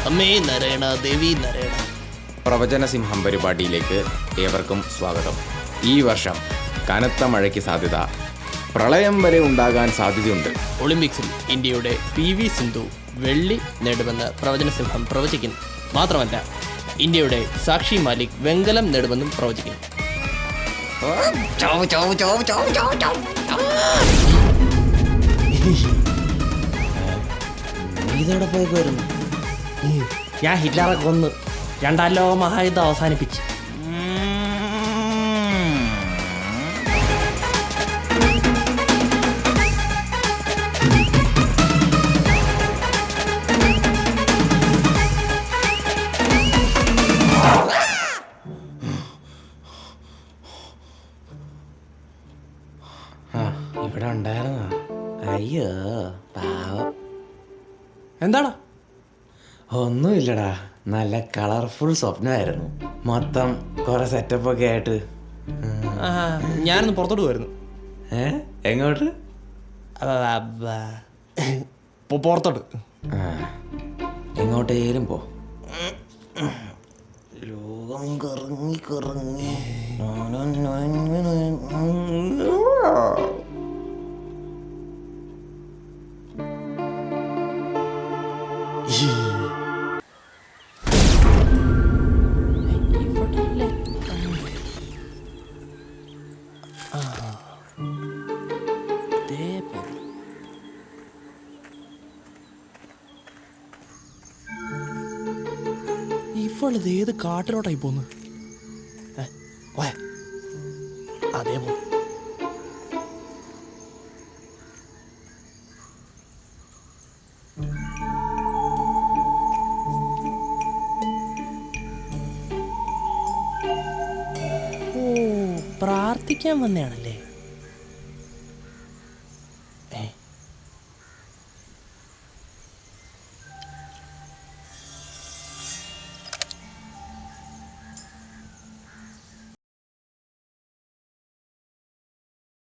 അമ്മേ നാരായണ, ദേവി നാരായണ. പ്രവചനസിംഹം പരിപാടിയിലേക്ക് ഏവർക്കും സ്വാഗതം. ഈ വർഷം കനത്ത മഴയ്ക്ക് സാധ്യത, പ്രളയം വരെ ഉണ്ടാകാൻ സാധ്യതയുണ്ട്. ഒളിമ്പിക്സിൽ ഇന്ത്യയുടെ PV സിന്ധു വെള്ളി നേടുമെന്ന് പ്രവചനസിംഹം പ്രവചിക്കുന്നു. മാത്രമല്ല, ഇന്ത്യയുടെ സാക്ഷി മാലിക് വെങ്കലം നേടുമെന്നും പ്രവചിക്കുന്നു. ഇതോടെ പോയി വരുന്നു. ഞാൻ ഹിറ്റ്ലറെ കൊന്ന് 2ാം ലോക മഹായുദ്ധം അവസാനിപ്പിച്ചു. ഇവിടെ ഉണ്ടായിരുന്നോ? അയ്യോ പാവം. എന്താടാ? ഒന്നുമില്ലടാ, നല്ല കളർഫുൾ സ്വപ്നമായിരുന്നു. മൊത്തം കുറെ സെറ്റപ്പൊക്കെ ആയിട്ട്. ഞാനൊന്ന് പുറത്തോട്ട് പോയിരുന്നു. എങ്ങോട്ട്? പുറത്തോട്ട്. എങ്ങോട്ടേലും പോ. ലോകം കറങ്ങി കറങ്ങി ഇവളിത് ഏത് കാട്ടിലോട്ടായി പോന്ന്? അതേ പോ. പ്രാർത്ഥിക്കാൻ വന്നയാണല്ലേ?